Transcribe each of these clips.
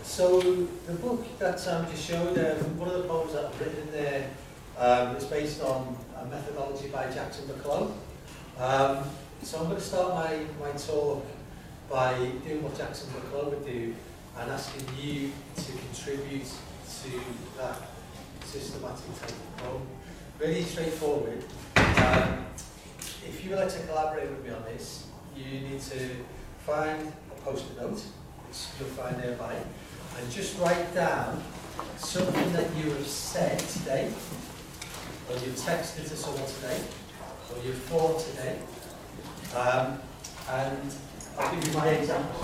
So the book that Sam just showed, one of the poems that I've written in there is based on a methodology by Jackson McCabe. So I'm going to start my talk by doing what Jackson McCabe would do and asking you to contribute to that systematic type of poem. Really straightforward. If you would like to collaborate with me on this, you need to find a post-it note, which you'll find nearby, and just write down something that you have said today, or you've texted to someone today, or you've thought today. And I'll give you my example.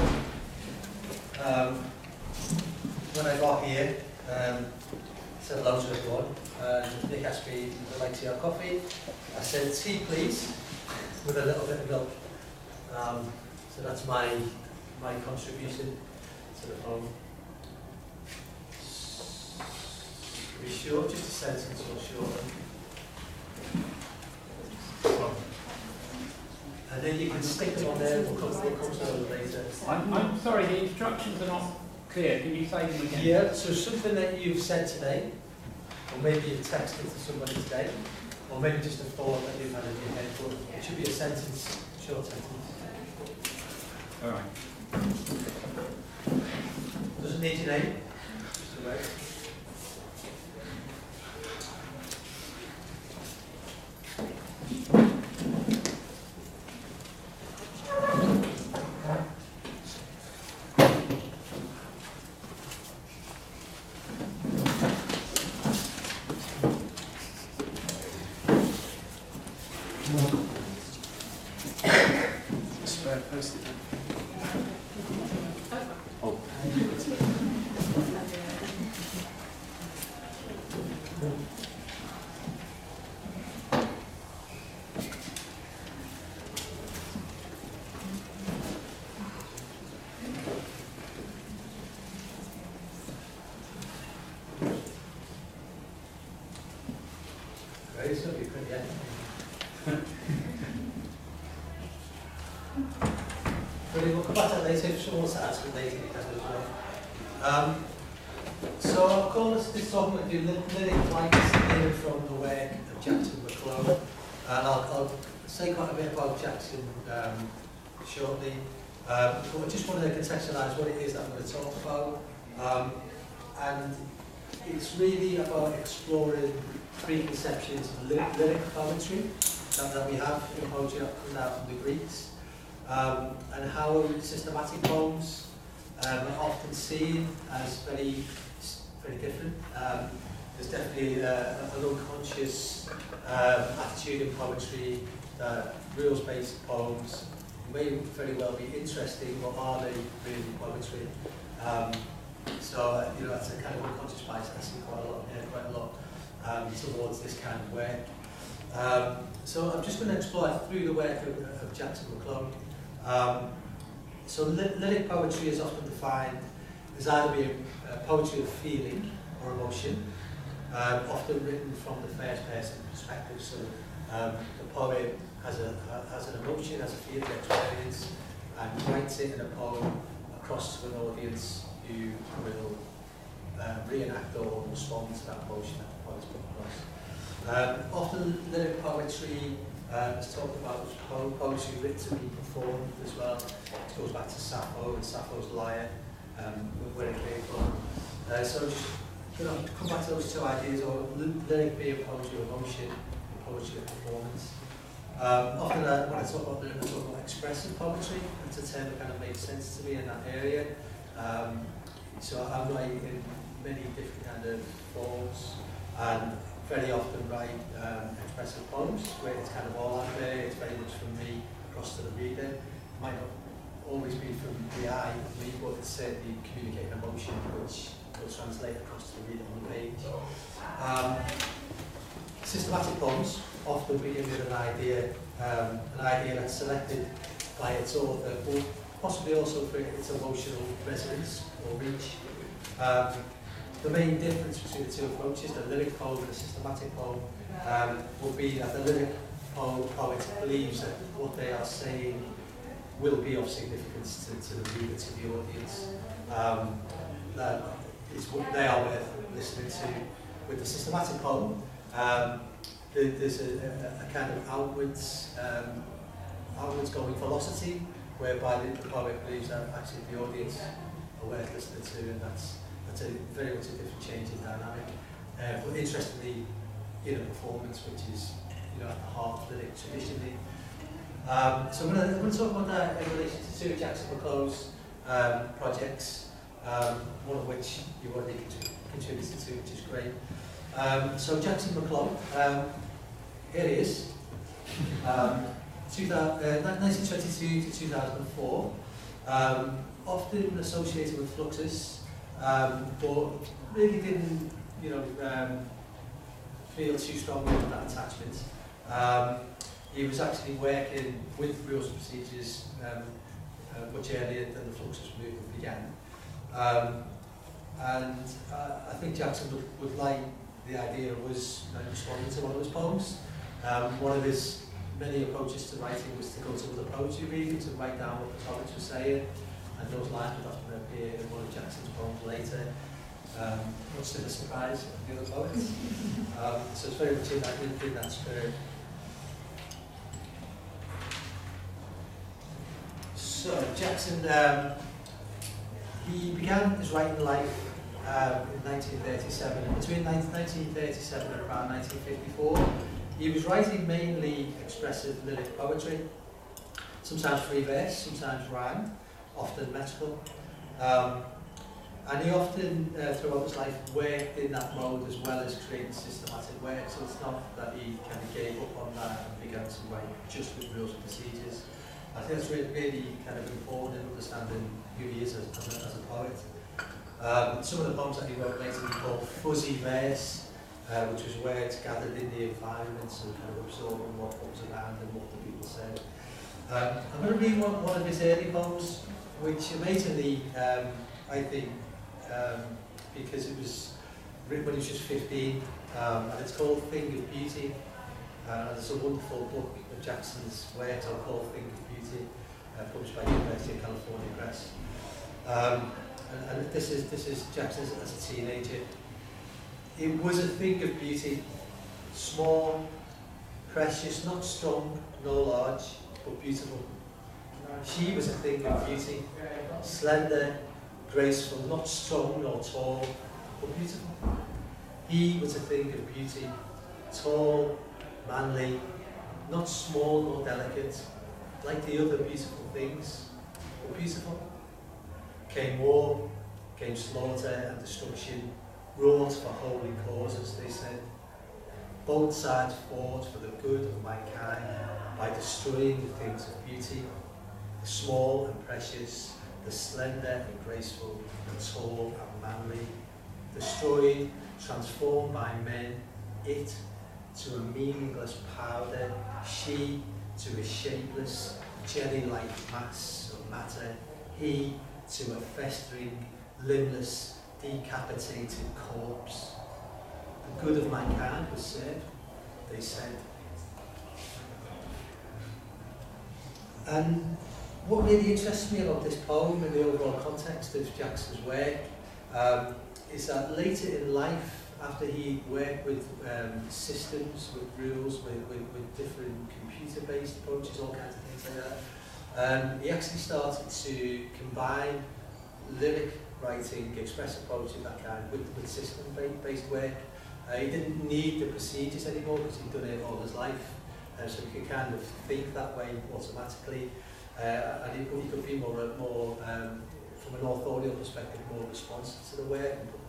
When I got here, I said hello to everyone. Nick asked me if I'd like tea or coffee. I said tea, please, with a little bit of milk. So that's my contribution to the poem. Be short, just a sentence or short. And then you can stick them on there. We'll come to those later. I'm sorry, the instructions are not clear. Can you say them again? Yeah. So something that you've said today, or maybe you've texted to somebody today, or maybe just a thought that you've had in your head. But it should be a sentence, short sentence. All right. Doesn't need your name. Just a word. We'll come back to that later if someone wants to ask it later. So I'll call this talk with you lyric flights in from the work of Jackson McCabe. And I'll say quite a bit about Jackson shortly. But I just wanted to contextualise what it is that I'm going to talk about. And it's really about exploring preconceptions of lyric poetry that we have in poetry that comes out from the Greeks. And how systematic poems are often seen as very different. There's definitely an unconscious attitude in poetry that rules-based poems may very well be interesting, but are they really poetry? So that's a kind of unconscious bias I see quite a lot towards this kind of work. So I'm just going to explore through the work of Jackson McCabe. So lyric poetry is often defined as either being poetry of feeling or emotion, often written from the first person perspective. So the poet has an emotion, has a feeling experience, and writes it in a poem across to an audience who will reenact or respond to that emotion that the poet's put across. Often lyric poetry is talked about as poetry written to be performed as well. It goes back to Sappho and Sappho's Lyre, where it came from. So just come back to those two ideas, or lyric being poetry of emotion and poetry of performance. Often when I talk about lyric, I talk about expressive poetry. It's a term that kind of makes sense to me in that area. So I'm writing in many different kind of forms, and very often write expressive poems where it's kind of all out there. It's very much from me across to the reader. It might not always be from the eye of me, but it's certainly communicating emotion which will translate across to the reader on the page. Systematic poems often begin with an idea that's selected by its author, but possibly also for its emotional resonance or reach. The main difference between the two approaches, the lyric poem and the systematic poem, will be that the lyric poet believes that what they are saying will be of significance to the reader, to the audience. They are worth listening to. With the systematic poem, there's a kind of outwards going velocity, whereby the poet believes that actually the audience are worth listening to, and that's a very much a different change in dynamic. But interestingly, in a performance which is at the heart of lyric traditionally. So I'm going to talk about that in relation to two of Jackson McCabe's projects, one of which you've already contributed to, which is great. So Jackson McCabe, here he is, 1922 to 2004, often associated with Fluxus, but really didn't, feel too strongly with that attachment. He was actually working with rules and procedures much earlier than the Fluxus movement began. And I think Jackson would like the idea was responding to one of his poems. One of his many approaches to writing was to go to other poetry readings and write down what the poets were saying, and those lines would often appear in one of Jackson's poems later, much to the surprise of the other poets. So it's very much in that spirit. So Jackson, he began his writing life in 1937, and between 1937 and around 1954, he was writing mainly expressive lyric poetry, sometimes free verse, sometimes rhyme, often metrical. And he often, throughout his life, worked in that mode as well as creating systematic work, so it's not that he kind of gave up on that and began to write just with rules and procedures. I think that's really kind of important in understanding who he is as a poet. Some of the poems that he wrote later he called fuzzy verse, which was words gathered in the environment and kind of absorbing what was around and what the people said. I'm going to read one of his early poems, which amazingly, I think, because it was written when he was just 15, and it's called Thing of Beauty. It's a wonderful book of Jackson's works called Thing of Beauty, published by University of California Press. And this is Jackson as a teenager. It was a thing of beauty, small, precious, not strong nor large, but beautiful. She was a thing of beauty, slender, graceful, not strong nor tall, but beautiful. He was a thing of beauty, tall, manly, not small nor delicate, like the other beautiful things, but beautiful. Came war, came slaughter and destruction, wrought for holy causes, they said. Both sides fought for the good of mankind by destroying the things of beauty, the small and precious, the slender and graceful, the tall and manly, destroyed, transformed by men, it to a meaningless powder, she to a shapeless, jelly-like mass of matter, he to a festering, limbless, decapitated corpse. The good of mankind was served, they said. And what really interests me about this poem in the overall context of Jackson's work is that later in life, after he worked with systems, with rules, with different computer-based approaches, all kinds of things like that, he actually started to combine lyric writing, expressive poetry, that kind, with system-based work. He didn't need the procedures anymore because he'd done it all his life, so he could kind of think that way automatically, and he could be more from an authorial perspective, more responsive to the work and put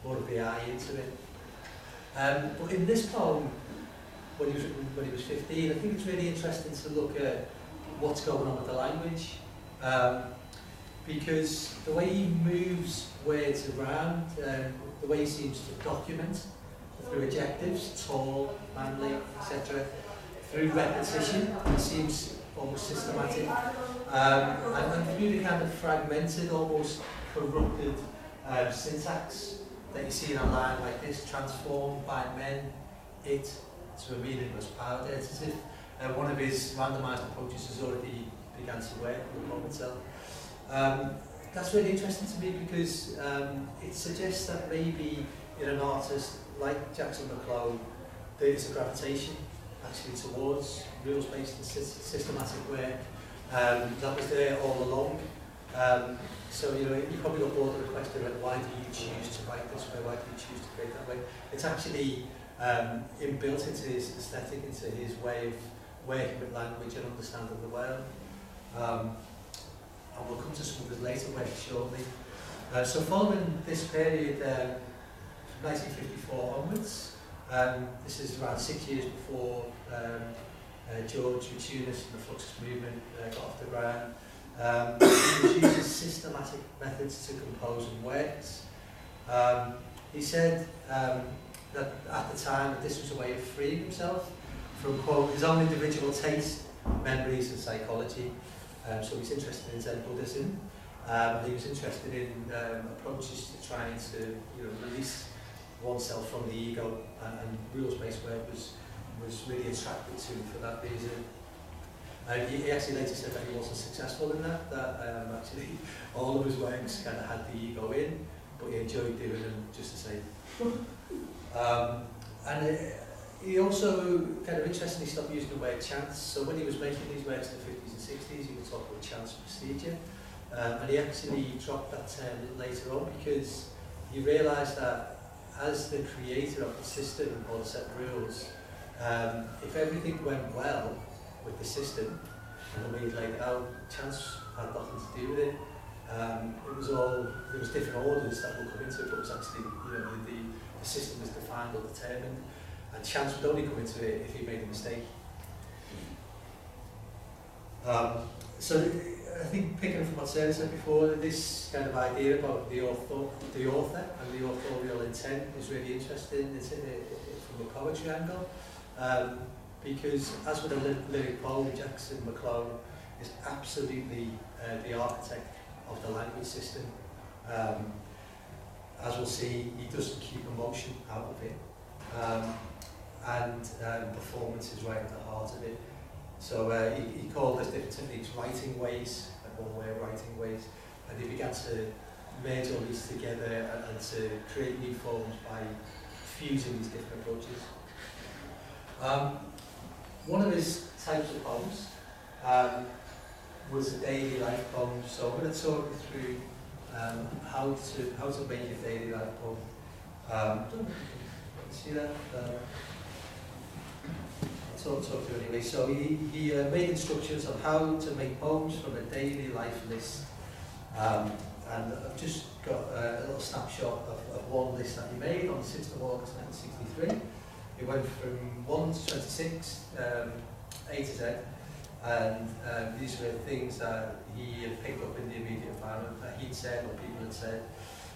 more of the eye into it. But in this poem, when he was 15, I think it's really interesting to look at what's going on with the language, because the way he moves words around, the way he seems to document through adjectives, tall, manly, etc., through repetition, it seems almost systematic, and through the kind of fragmented, almost corrupted syntax that you see in a line like this, transformed by men, it to a meaningless powder. It's as if one of his randomised approaches has already began to work on the poem itself. That's really interesting to me because it suggests that maybe in an artist like Jackson McCabe, there is a gravitation actually towards rules-based and systematic work. That was there all along. So you probably got bored of the question about why do you choose to write this way, why do you choose to create that way. It's actually inbuilt into his aesthetic, into his way of working with language and understanding the world. And we'll come to some of his later work shortly. So following this period, from 1954 onwards, this is around 6 years before George Maciunas and the Fluxus movement got off the ground. He uses systematic methods to compose and works. He said that at the time that this was a way of freeing himself from, quote, his own individual taste, memories and psychology. So he's interested in Zen Buddhism. He was interested in approaches to trying to release oneself from the ego, and rules-based work was really attractive to him for that reason. He actually later said that he wasn't successful in that actually all of his works kind of had the ego in, but he enjoyed doing them just the same. He also kind of interestingly stopped using the word chance. So when he was making these works in the 50s and 60s, he would talk about chance procedure. And he actually dropped that term later on because he realised that as the creator of the system or the set of rules, if everything went well with the system and the way he laid it out, chance had nothing to do with it. There was different orders that will come into it, but it was actually, the system was defined or determined, and chance would only come into it if he made a mistake. So I think picking up from what Sarah said before, this kind of idea about the author and the authorial intent is really interesting. It's from the poetry angle, because as with a lyric poem, Jackson McCabe is absolutely the architect of the language system. As we'll see, he doesn't keep emotion out of it, and performance is right at the heart of it. So he called those different techniques writing ways, like one-way writing ways, and he began to merge all these together and to create new forms by fusing these different approaches. One of his types of poems was a daily life poem. So I'm going to talk you through how to make a daily life poem. See that? I'll talk to you anyway. So he made instructions on how to make poems from a daily life list. And I've just got a little snapshot of one list that he made on the 6th of August 1963. It went from 1 to 26, A to Z, and these were things that he had picked up in the immediate environment that he'd said or people had said.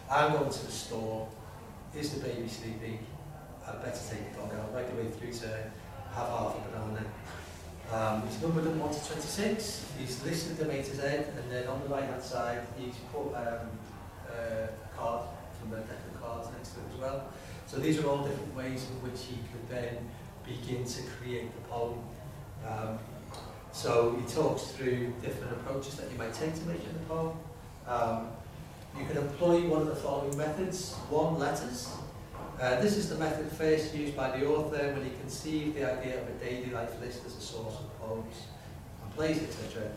I'm going to the store, is the baby sleeping? I'd better take the dog out, right the way through to have half a banana. He's numbered them 1 to 26, he's listed them A to Z, and then on the right hand side he's put a card from the deck of cards next to it as well. So these are all different ways in which he could then begin to create the poem. So he talks through different approaches that you might take to making the poem. You can employ one of the following methods. 1, letters. This is the method first used by the author when he conceived the idea of a daily life list as a source of poems and plays, etc.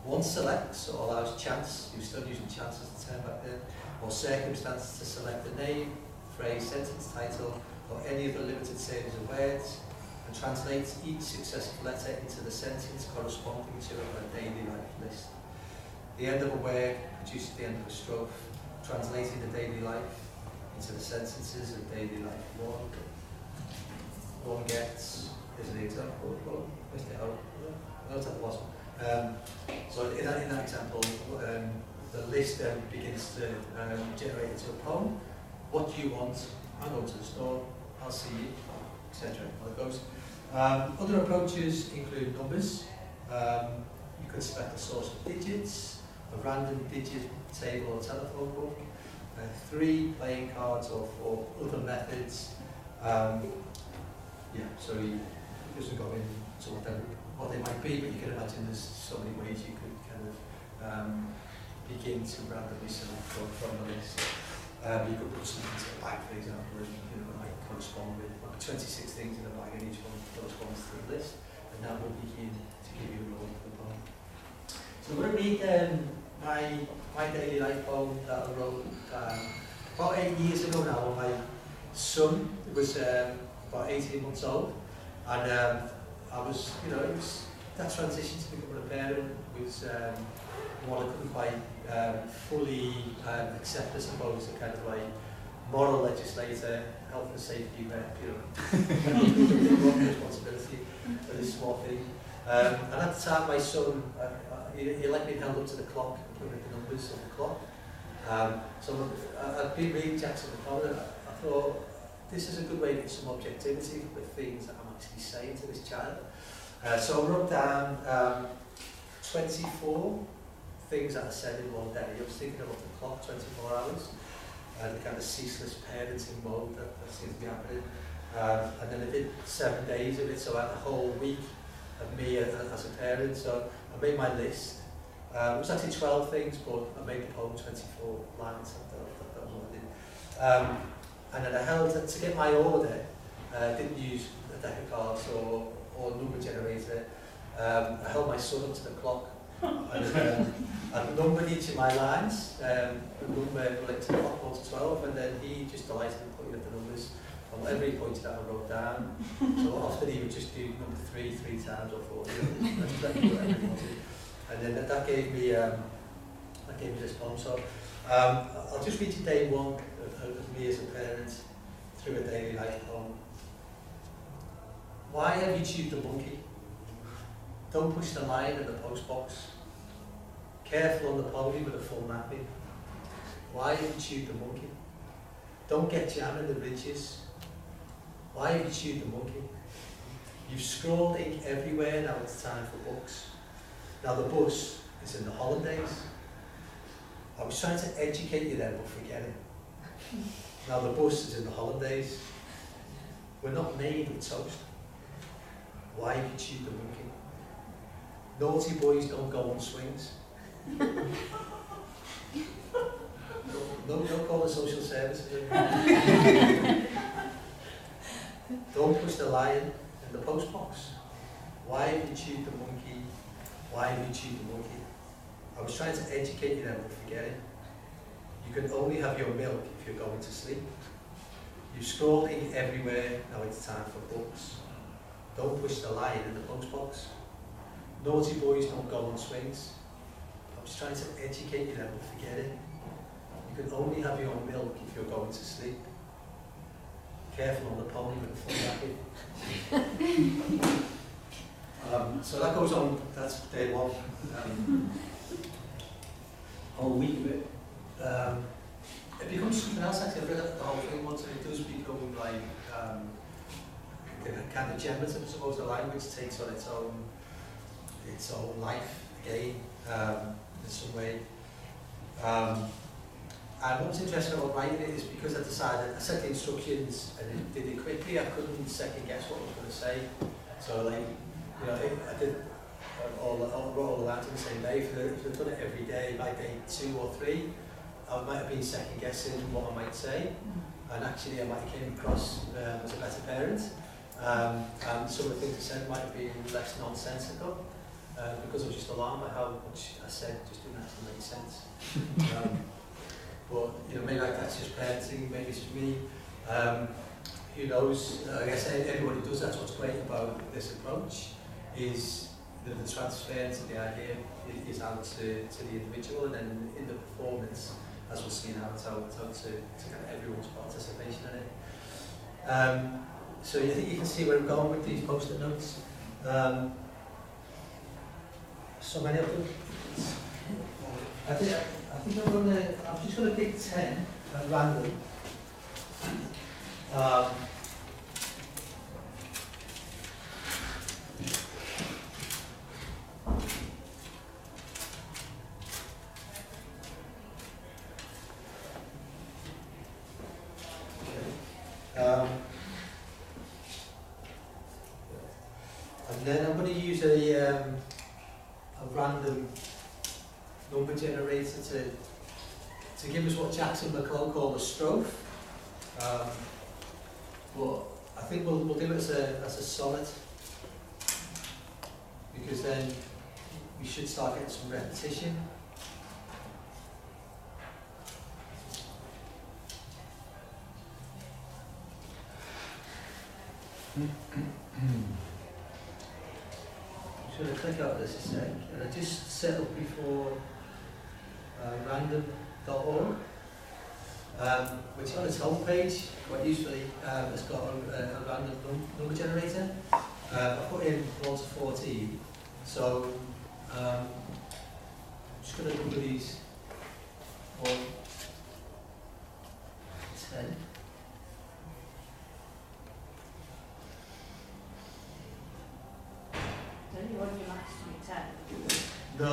1, selects or allows chance. He was still using chance as the term back then, or circumstance to select a name, phrase, sentence title, or any of the limited series of words, and translates each successive letter into the sentence corresponding to a daily life list. The end of a word produces the end of a strophe, translating the daily life into the sentences of daily life. One gets, is an example, missed it out, no, that wasn't. So in that example, the list then begins to generate into a poem. What do you want? I'm going to the store, I'll see you, etc. How it goes. Other approaches include numbers. You could select a source of digits, a random digit table or telephone book, 3 playing cards or 4 other methods. So he doesn't go into what they might be, but you can imagine there's so many ways you could begin to randomly select from the list. You could put something into the bag, for example, and might correspond with 26 things in the bag, and each one corresponds to the list, and that will begin to give you a role for the poem. So I'm going to read my daily life poem that I wrote about 8 years ago now. My son was about 18 months old, and I was, it was that transition to becoming a parent was one I couldn't quite fully accept, I suppose, the kind of like moral legislator, health and safety rep, responsibility for this small thing. And at the time, my son, he let me held up to the clock and put in the numbers on the clock. So I'd been reading Jackson McCabe, and I thought, this is a good way to get some objectivity with things that I'm actually saying to this child. So I wrote down 24 things that I said in one day. I was thinking about the clock, 24 hours, the kind of ceaseless parenting mode that seems to be happening. And then I did 7 days of it, so I had a whole week of me as a parent. So I made my list. It was actually 12 things, but I made the poem 24 lines. That was what I did. And then I held, to get my order, didn't use a deck of cards or number generator. I held my son up to the clock and I numbered each of my lines, a number linked to the clock, 1 to 12, and then he just delighted in putting up the numbers. And whatever he pointed out, I wrote down. So often he would just do number 3 times or 4. That's exactly what he wanted. And then that gave me this poem. So I'll just read you day one of me as a parent through a daily life poem. Why have you chewed the monkey? Don't push the lion in the post box. Careful on the pony with a full nappy. Why have you chewed the monkey? Don't get jam in the ridges. Why have you chewed the monkey? You've scrawled ink everywhere, now it's time for books. Now the bus is in the holidays. I was trying to educate you then, but forget it. Now the bus is in the holidays. We're not made with toast. Why have you chewed the monkey? Naughty boys don't go on swings. No call the social services. Don't push the lion in the post box. Why have you chewed the monkey? Why have you chewed the monkey? I was trying to educate you then, but forget it. You can only have your milk if you're going to sleep. You've scrawled ink everywhere, now it's time for books. Don't push the lion in the post box. Naughty boys don't go on swings. I was trying to educate you then, but forget it. You can only have your milk if you're going to sleep. Careful on the pony with a full nappy. So that goes on, that's day one. Whole week of it. It becomes something else actually. I've read the whole thing once, and it does become like kind of generative, I suppose. The language takes on its own life again in some way. And what was interesting about writing it is because I decided, I set the instructions and did it quickly. I couldn't second guess what I was going to say. So like, I did wrote all the lines on the same day. If I'd done it every day, by day 2 or 3, I might have been second guessing what I might say. And actually I might have came across as a better parent. And some of the things I said might have been less nonsensical. Because I was just alarmed by how much I said just didn't actually make sense. But maybe that's just parenting, maybe it's for me. Who knows? I guess everybody does. That's what's great about this approach, is that the transference of the idea is out to the individual, and then in the performance, as we'll see now, it's out to kind of everyone's participation in it. So I think you can see where I'm going with these post-it notes. So many of them. I think I'm just going to pick 10 at random. And then I'm going to use a random number generator to give us what Jackson McCabe called a strophe. But I think we'll do it as a sonnet, because then we should start getting some repetition. I'm just going to click out this a sec, and I just set up before random.org, which on its homepage, quite usefully, has got a random number generator. I put in 1 to 14, so I'm just going to number these 1 to 10. Don't you want your maths to be 10? No,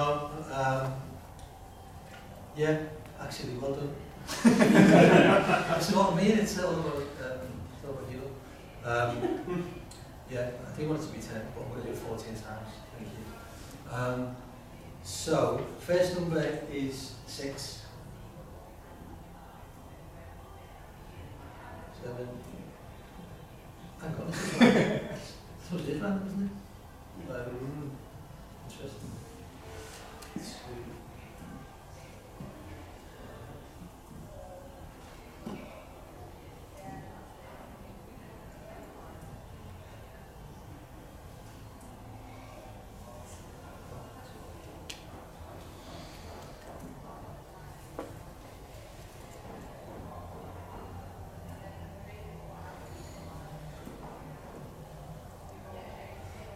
yeah, actually, well done. That's what I mean, it's all about you. Yeah, I do want it to be 10, but I'm going to do 14 times. Thank you. So, first number is 6. 7. Hang on, this is random. This was random, isn't it? Interesting. 2.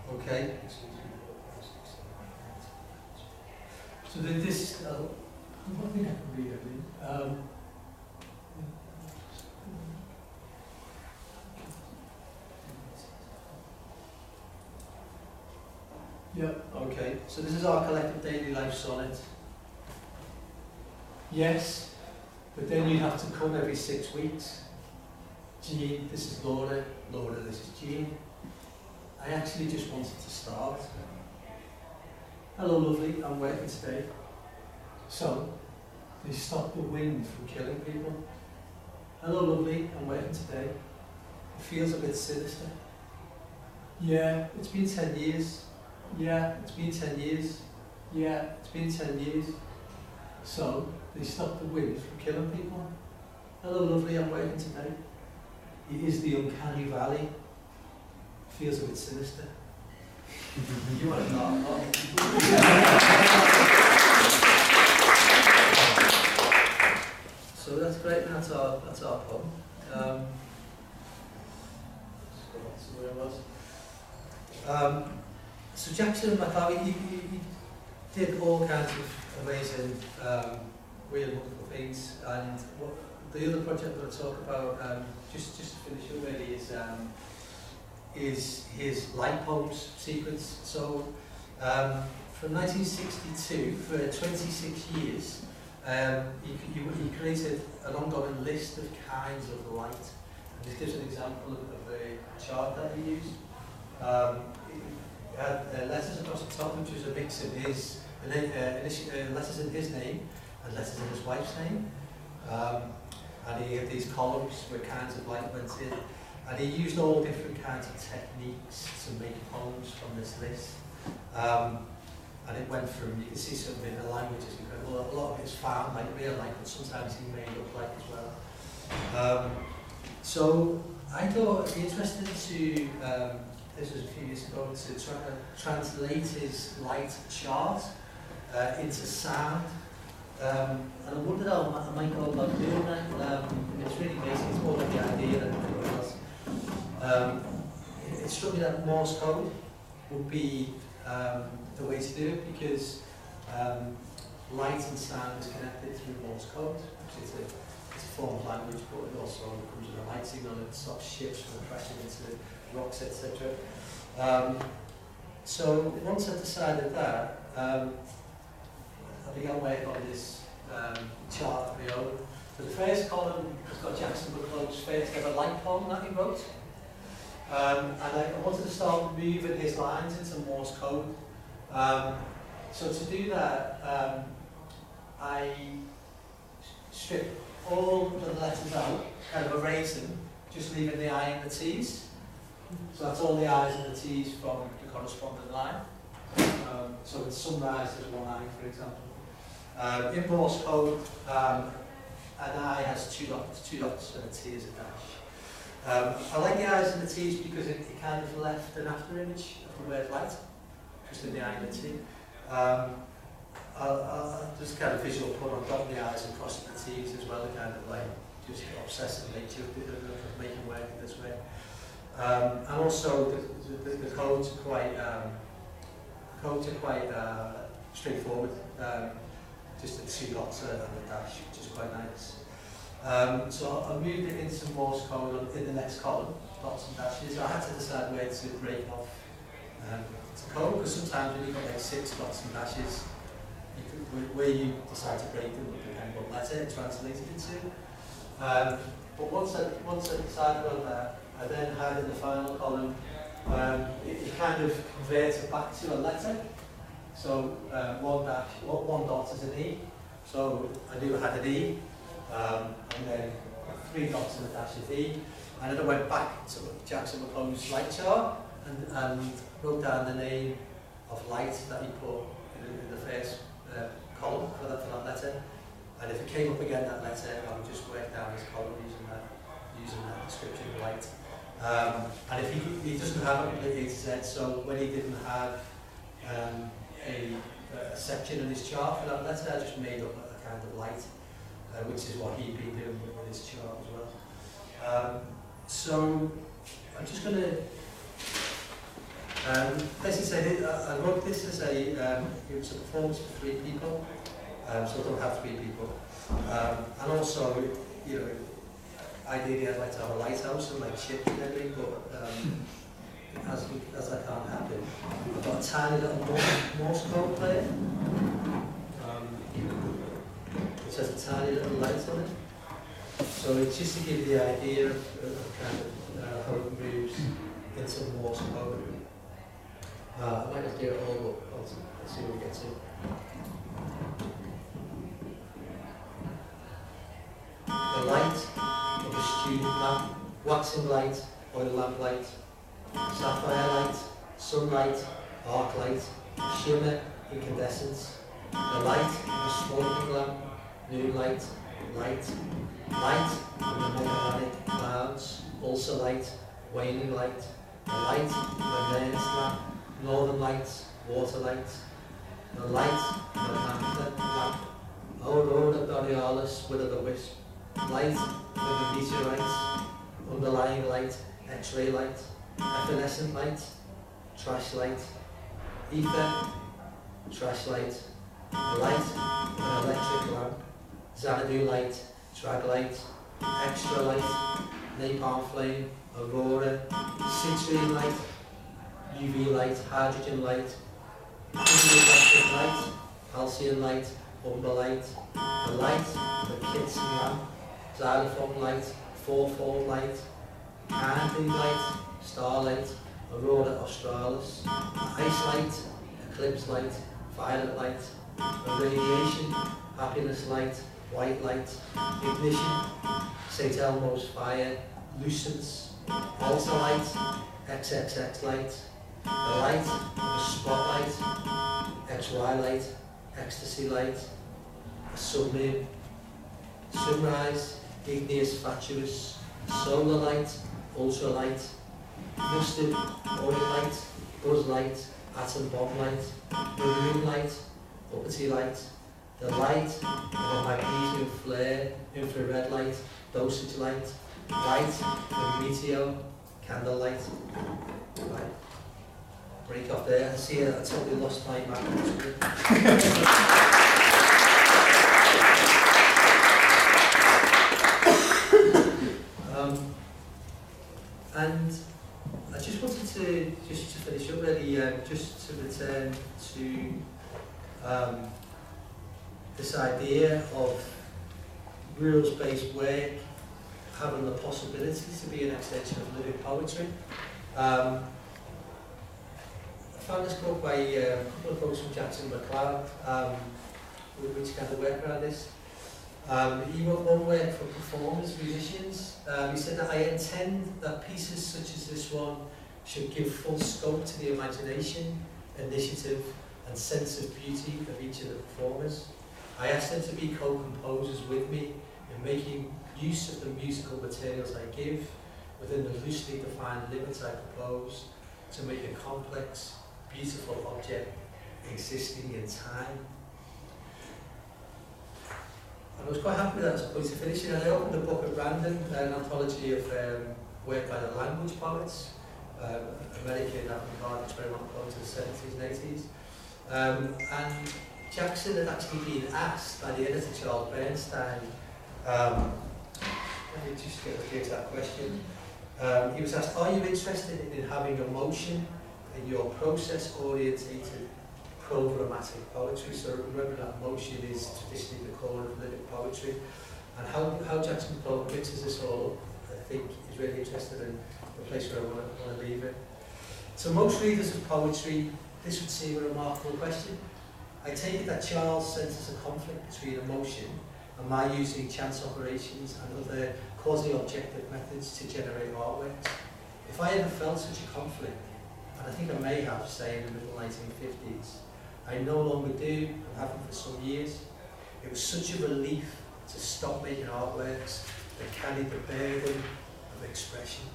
Okay. So then this, one thing I can read, I mean. Yeah, okay. So this is our collective daily life sonnet. Yes, but then you'd have to come every 6 weeks. Jean, this is Laura. Laura, this is Jean. I actually just wanted to start. Hello, lovely, I'm working today. So, they stop the wind from killing people. Hello, lovely, I'm working today. It feels a bit sinister. Yeah, it's been 10 years. Yeah, it's been 10 years. Yeah, it's been 10 years. So, they stop the wind from killing people. Hello, lovely, I'm working today. It is the uncanny valley. Feels a bit sinister. You want to laugh? So that's great, and that's our poem. Just go back to where I was. So Jackson McCabe, he did all kinds of amazing, weird, wonderful things, and what the other project that I talk about, just to finish up really, is his light poems sequence. So from 1962, for 26 years, he created an ongoing list of kinds of light. And this gives an example of the chart that he used. He had letters across the top, which was a mix of his letters in his name and letters in his wife's name. And he had these columns where kinds of light went in. And he used all different kinds of techniques to make poems from this list. And it went from, you can see some of it in the language is incredible. A lot of it's found, like real light, but sometimes he made up like as well. So I thought it'd be interesting to, this was a few years ago, to try to translate his light chart into sound. And I wondered how I might go about doing that. It's really basic, it's more like the idea than anything else. It struck me that Morse code would be the way to do it, because light and sound is connected through Morse code, which is a form of language, but it also comes with a light signal that stops ships from crashing into rocks, etc. So once I decided that, I began working on this chart of my own. So the first column has got Jackson McCabe's first ever light poem that he wrote. And I wanted to start moving his lines into Morse code. So to do that, I I strip all the letters out, kind of erase them, just leaving the I and the T's. So that's all the I's and the T's from the corresponding line. So it's summarised as one I, for example. In Morse code, an I has two dots, and a T is a dash. I like the I's and the T's because it kind of left an after image of the word light, just in the I and the T. I'll just kind of visual put on top of the I's and cross the T's as well, kind of like just obsessive nature of making work this way. And also the codes are quite straightforward. Just the two dots and a dash, which is quite nice. So I moved it into Morse code in the next column, dots and dashes. I had to decide where to break off the code, because sometimes when you've got like 6 dots and dashes, where you decide to break them will depend what letter it translated into. But once I decided on that, I then had in the final column, it kind of converted back to a letter. So one dot is an E. So I knew I had an E, and then 3 dots and a dash is E. And then I went back to Jackson McCabe's light chart and wrote down the name of light that he put in the first column for that letter. And if it came up again, that letter, I would just work down his column using that description of light. And if he doesn't have it completely A to Z, so when he didn't have a section in his chart for that letter, I just made up a kind of light, which is what he'd been doing with his chart as well. So I'm just going to basically say that I wrote this as it was a performance for 3 people, so I don't have 3 people. And also, you know, ideally I'd like to have a lighthouse and like ship and everything, but as that can't happen, I've got a tiny little Morse code player, which has a tiny little light on it. So it's just to give you the idea of kind of how it moves into Morse code. I might not do it all, but let's see what we get to. The light of a student lamp, waxing light, oil lamp light, sapphire light, sunlight, arc light, shimmer, incandescence. The light of a smoking lamp, moonlight, light from the monochromatic clouds, also light, waning light. The light of a Nernst lamp, northern lights, water light. The light of a pamphlet lamp, aurora borealis, will-o'-the-wisp. Light of the meteorites, underlying light, X-ray light, evanescent light, trash light, ether, trash light, the light of an electric lamp, Xanadu light, drag light, extra light, napalm flame, aurora, citrine light, UV light, hydrogen light, electric light, halcyon light, umber light, the light of a Kitson lamp, xylophone light, fourfold light, canopy light, starlight, aurora australis, ice light, eclipse light, violet light, irradiation, happiness light, white light, ignition, St. Elmo's fire, lucence, altar light, XXX light, the light of a spotlight, XY light, ecstasy light, a submarine, sunrise, igneous fatuous, solar light, ultralight, mustard, oil light, buzz light, atom bomb light, maroon light, uppity light, the light of a magnesium flare, infrared light, dosage light, light of meteor, candle light. Right. Break off there. I see I totally lost my map. And I just wanted to finish up really, just to return to this idea of rules-based work having the possibility to be an extension of living poetry. I found this quote by a couple of quotes from Jackson McCabe. which kind of work around this. He wrote one work for performers, musicians. He said that I intend that pieces such as this one should give full scope to the imagination, initiative and sense of beauty of each of the performers. I asked them to be co-composers with me in making use of the musical materials I give within the loosely defined limits I propose to make a complex, beautiful object existing in time. And I was quite happy with that as a point of finishing, and I opened the book at random, an anthology of work by the language poets, American avant-garde experimental poets of the 70s and 80s. And Jackson had actually been asked by the editor Charles Bernstein, let me just get the exact question. He was asked, are you interested in having emotion in your process-orientated programmatic poetry? So remember that emotion is traditionally the core of lyric poetry. And how Jackson Pollock mixes this all up, I think, is really interested in the place where I want to leave it. So most readers of poetry, this would seem a remarkable question. I take it that Charles senses a conflict between emotion and my using chance operations and other quasi-objective methods to generate artwork. If I ever felt such a conflict, and I think I may have, say, in the middle 1950s, I no longer do, and haven't for some years. It was such a relief to stop making artworks that carried the burden of expression.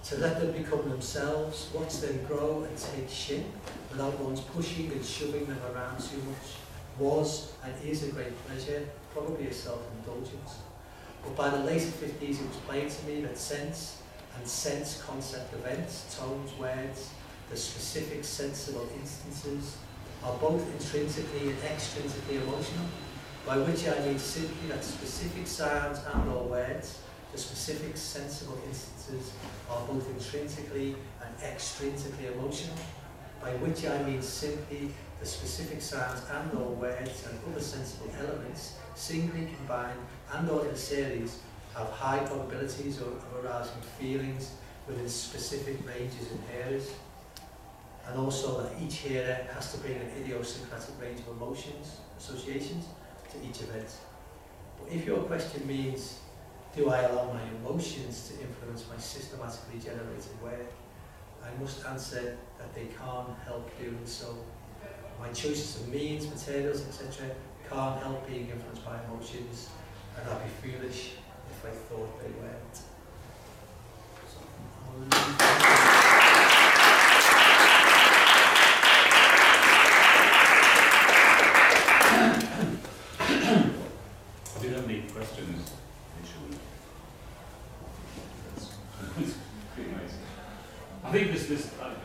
To let them become themselves, watch them grow and take shape without one's pushing and shoving them around too much was and is a great pleasure, probably a self-indulgence. But by the later 50s it was plain to me that sense and sense concept events, tones, words, the specific sensible instances are both intrinsically and extrinsically emotional, by which I mean simply that specific sounds and or words, the specific sensible instances are both intrinsically and extrinsically emotional, by which I mean simply the specific sounds and or words and other sensible elements, singly combined and or in a series, have high probabilities of arousing feelings within specific ranges and areas, and also that each hearer has to bring an idiosyncratic range of emotions, associations, to each event. But if your question means, do I allow my emotions to influence my systematically generated work, I must answer that they can't help doing so. My choices of means, materials, etc. can't help being influenced by emotions, and I'd be foolish if I thought they weren't. I didn't have any questions initially. That's pretty amazing. I think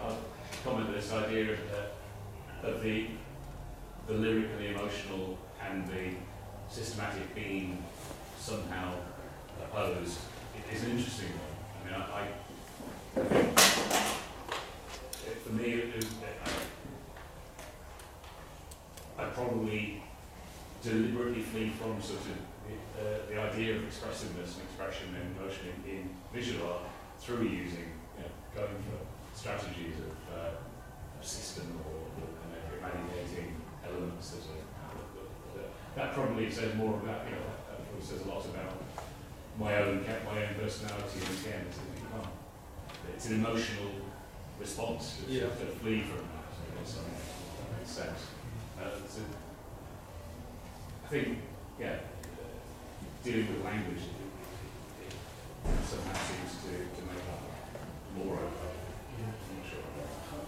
I'll comment on this idea of the lyric and the emotional and the systematic being somehow opposed. It is an interesting one. I mean, for me, I probably deliberately flee from sort of the idea of expressiveness and expression and emotion in visual art through using, going for strategies of system or eradicating elements. That probably says more about, that probably says a lot about my own personality and again, it's an emotional response to flee from that. So that makes sense. I think, dealing with language it somehow seems to make that more open. I'm not sure.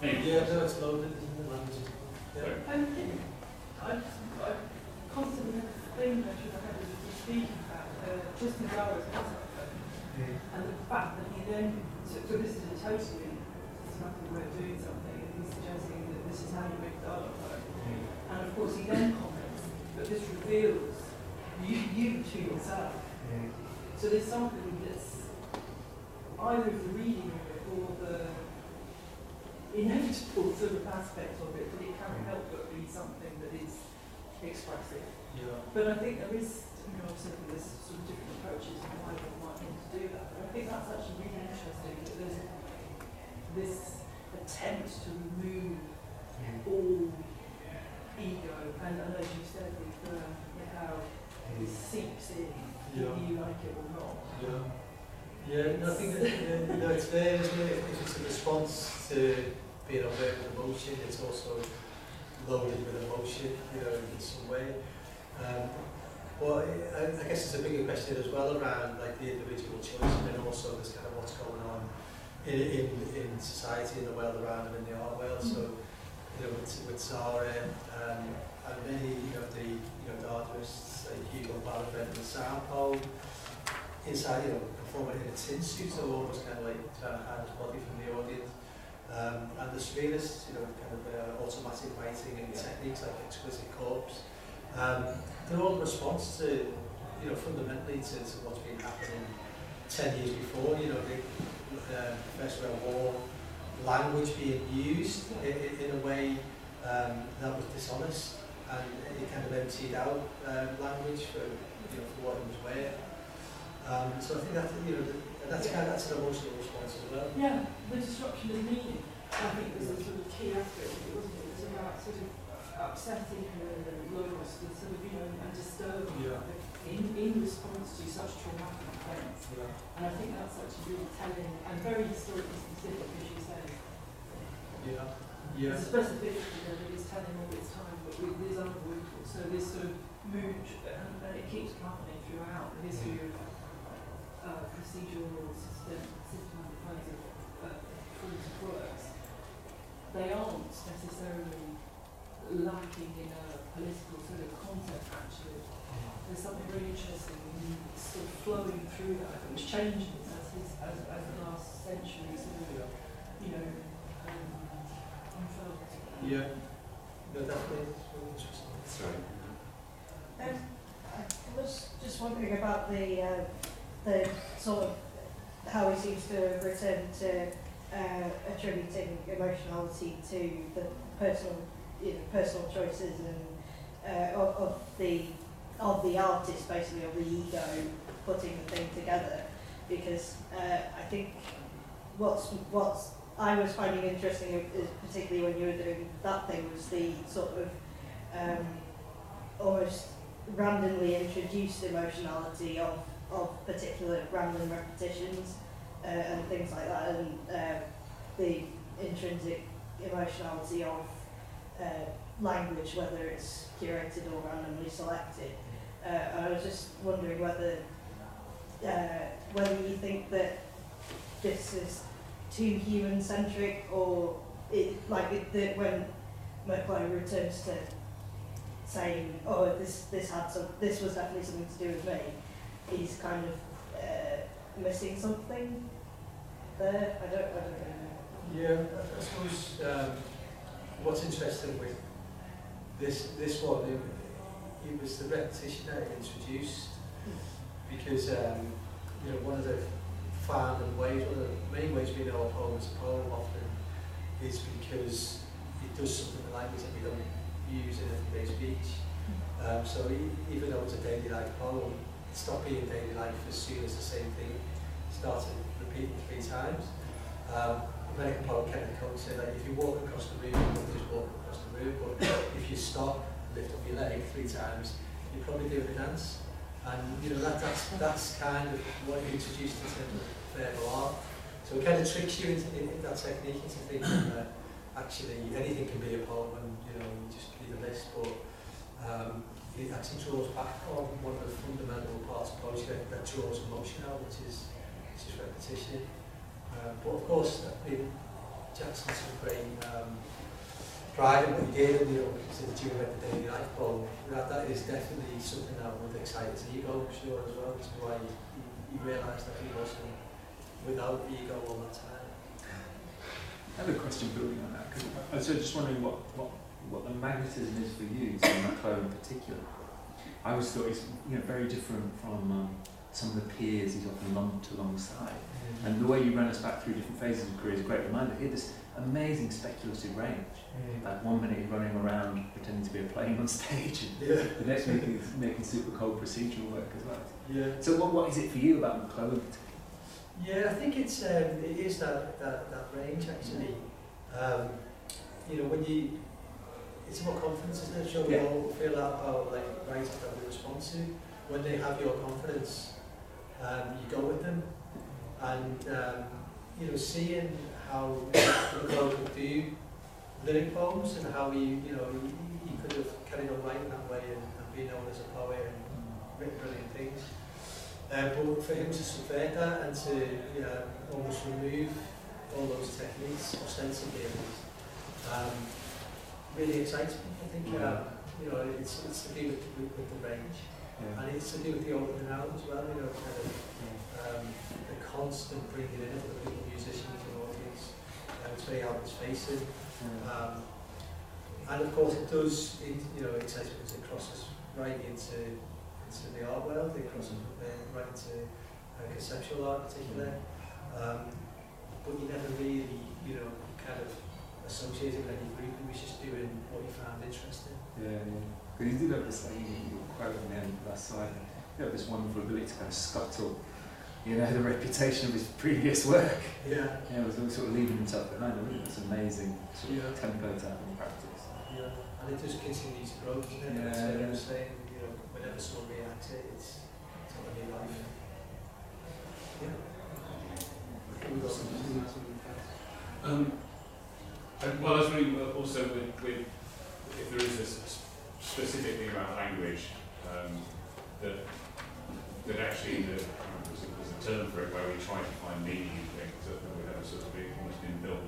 Anyway. No, it's loaded, isn't it? Language. I constantly think that I had to speak about just as I was and the fact that he then, so this is a totally systematic way of doing something, and he's suggesting that this is how you make dialogue work. And of course he then comments that this reveals you to yourself. So there's something that's either the reading of it or the inevitable sort of aspect of it, but it can't help but be something that is expressive. But I think there is, obviously there's sort of different approaches and why one might want to do that. But I think that's actually really interesting that there's this attempt to remove all ego and as you said, these seeps in, Yeah. whether you like it or not. Yeah. Yeah, no, I think that, it's there, isn't it? If it's a response to being aware with emotion, it's also loaded with emotion, in some way. But I guess it's a bigger question as well around like the individual choice, and then also there's kind of what's going on in society, in the world around them, in the art world. So, with Zara and many the artists like Hugo Balabet and Sampo, inside, performing in a tin suit, so almost kind of like trying to hide his body from the audience. And the surrealists, kind of automatic writing and techniques like exquisite corpse. They're all in response to, fundamentally to what's been happening 10 years before, the First World War, language being used in a way that was dishonest, and it kind of emptied out language for what it was worth. So I think that that's an emotional response as well. Yeah, the destruction of meaning, I think, was a sort of key aspect of it, wasn't it? It was about sort of upsetting and lost and sort of, and disturbing in response to such traumatic events. Yeah. And I think that's actually really telling and very historically specific, as you say. Yeah. Yeah. The specificity of it is telling all its time, but it is unavoidable. So this sort of mood, and it keeps happening throughout the history of procedural systematic kinds of forms of works. They aren't necessarily lacking in a political sort of concept, actually. There's something really interesting in sort of flowing through that, which changes as the last century sort of, unfurled. Yeah. No, definitely. It's really interesting. Sorry. I was just wondering about the sort of how he seems to have returned to attributing emotionality to the personal choices and of the artist, basically, of the ego putting the thing together. Because I think what I was finding interesting, is particularly when you were doing that thing, was the sort of almost randomly introduced emotionality of particular random repetitions and things like that, and the intrinsic emotionality of language, whether it's curated or randomly selected. I was just wondering whether you think that this is too human-centric, or that when McCabe returns to saying, "Oh, this was definitely something to do with me," he's kind of missing something there. I don't know. Yeah, I suppose what's interesting with this one, it was the repetition that it introduced, because one of the founding ways, one of the main ways we know a poem is a poem often is because it does something in language that we don't use in everyday speech. So even though it's a daily life poem, it stopped being daily life as soon as the same thing started repeating 3 times. American poet Kenneth Coates said that if you walk across the room, you don't just walk across the room, but if you stop, lift up your leg 3 times, you're probably doing a dance. And that's kind of what he introduced in terms of verbal art. So it kind of tricks you into that technique into thinking that actually anything can be a poem, and you just read the list, but it actually draws back on one of the fundamental parts of poetry that draws emotion out, which is repetition. But of course, Jackson took great pride in what he did, and since you read the daily life poem, that is definitely something that would excite his ego, I'm sure, as well. That's why he realised that he wasn't without ego all the time. I have a question building on that, because I was just wondering what the magnetism is for you, to McCabe in particular. I always thought he's very different from some of the peers he's often lumped alongside. And the way you ran us back through different phases of career is a great reminder. He had this amazing speculative range. Like one minute he's running around pretending to be a plane on stage, and the next minute he's making super cold procedural work as well. Yeah. So what is it for you about McCabe? Yeah, I think it is that range actually. When it's about confidence, isn't it? Sure, we all feel that about writers that we respond to. when they have your confidence, you go with them, and you know, seeing how McCabe could do lyric poems and how he could have carried on writing that way and be known as a poet and written brilliant things. But for him to subvert that and to almost remove all those techniques, ostensibly, really excites me. I think it's to do with the range, and it's to do with the opening out as well. You know, kind of the constant bringing in of the people, musicians and audience. It's very Albert facing, and of course it does. It excites me because it crosses right into the art world. It crosses right into conceptual art, in particular. But you never really, kind of associated with any group. He was just doing what he found interesting. Yeah. Because you did have this, you quote on the end of that side, you have this wonderful ability to kind of scuttle, the reputation of his previous work. Yeah. It was all sort of leaving himself behind. I think it's amazing sort of tempo to have in practice. Yeah. And it just continues to grow, doesn't it? Yeah. So I was saying, whenever someone reacts, it's on a new life. Yeah. We've got something else on the press. Well, I was really also with if there is this specific thing about language, that actually there's a term for it where we try to find meaning in things, that we have a sort of big, almost inbuilt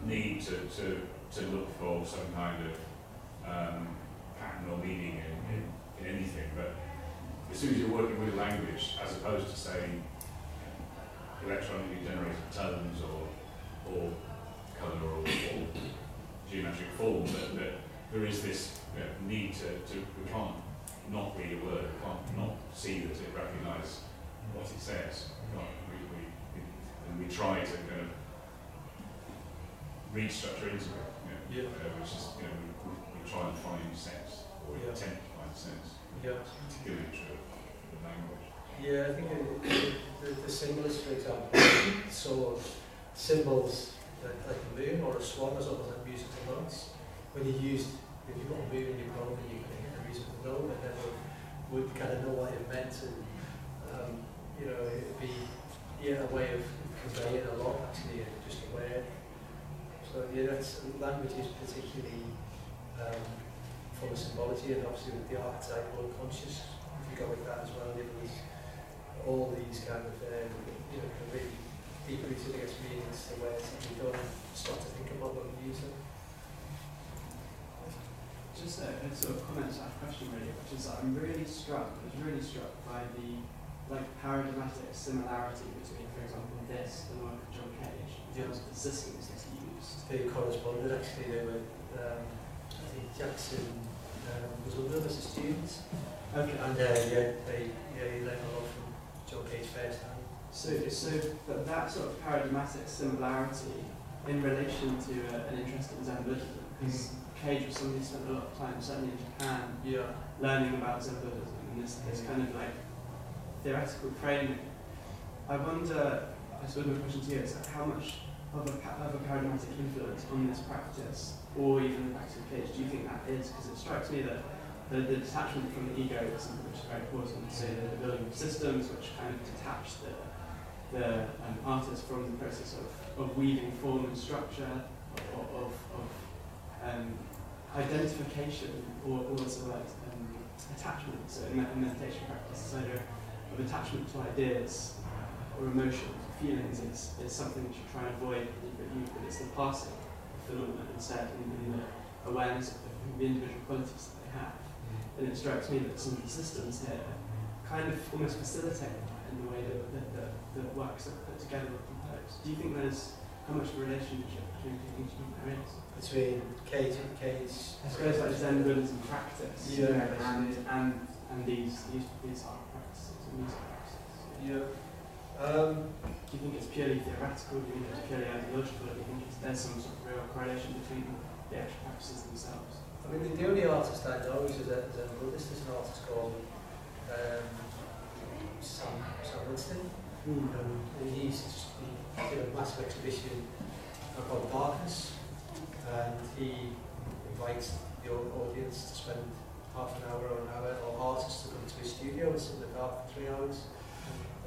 need to look for some kind of pattern or meaning in anything. But as soon as you're working with language, as opposed to saying electronically generated tones or colour or geometric form, that there is this need to we can't not read a word, we can't not see that it recognises what it says. And we try to kind of read structure into it, which is, we try and find sense, or we attempt to find sense. It's particularly true of the language. Yeah, I think the symbols, for example, so symbols like a moon or a swan is almost like musical notes. When you've got a moon in your poem, you can hit a musical note, and then would kind of know what it meant, and it'd be a way of conveying a lot actually, and just a word. So language is particularly full of symbology, and obviously with the archetypal unconscious, if you go with that as well, there's all these kind of really deeply rooted experience, the words that we don't start to think about when we use them. Just a sort of comment/question really, which is that I was really struck by the paradigmatic similarity between, for example, this and the work of John Cage, in terms of the systems that he used. They corresponded actually. They were, I think Jackson was one of them as a student. Okay. And he learned a lot from John Cage firsthand. So that sort of paradigmatic similarity in relation to an interest in Zen Buddhism, because Cage was somebody who spent a lot of time, certainly in Japan, learning about Zen Buddhism and this kind of theoretical framing. I wonder, I suppose my question to you is how much of a paradigmatic influence on this practice, or even the practice of Cage, do you think that is? Because it strikes me that the detachment from the ego is something which is very important. So the building of systems which kind of detach the artist from the process of weaving form and structure, of identification, or also attachment. So in meditation practice, this idea of attachment to ideas or emotions, feelings is something which you try and avoid, but it's the passing phenomenon instead, in the awareness of the individual qualities that they have. And it strikes me that some of the systems here kind of almost facilitate that in the way that the works are put together or composed. Do you think how much of a relationship between the things there is? Between Cage and Cage? I suppose like Zen Buddhism practice, and these art practices and music practices. Do you think it's purely theoretical? Do you think it's purely ideological? Or do you think there's some sort of real correlation between the actual practices themselves? I mean, the only artist I know is a Zen Buddhist. There's an artist called Sam Winston. And he did a massive exhibition called Darkness, and he invites the audience to spend half an hour or an hour, or artists to come to his studio and sit in the dark for 3 hours.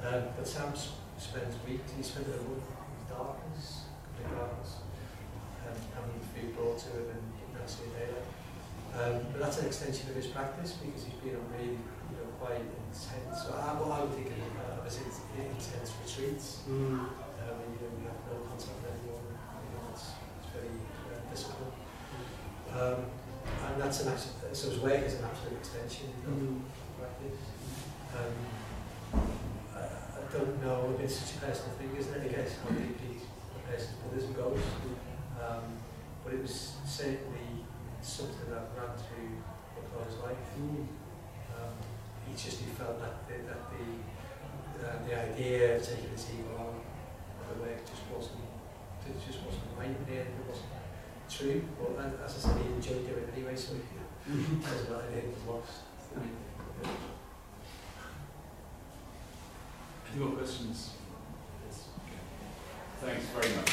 But Sam spends weeks, he spends a month in darkness, complete darkness, having food brought to him and not seeing daylight. But that's an extension of his practice because he's been on really, quite intense. So what I would think of as intense retreats. We have no contact with anyone. It's very disciplined. And that's an actual, so his work is an absolute extension of practice. I don't know, it's such a personal thing, isn't it? I guess how deeply a person's Buddhism goes. But it was certainly something that ran through McCabe's life. He felt that the idea of taking this ego on the work just wasn't right in the end. It wasn't true. But as I said, he enjoyed doing it anyway, so as well, I think it was lost. Any more questions? Yes. Okay. Thanks very much.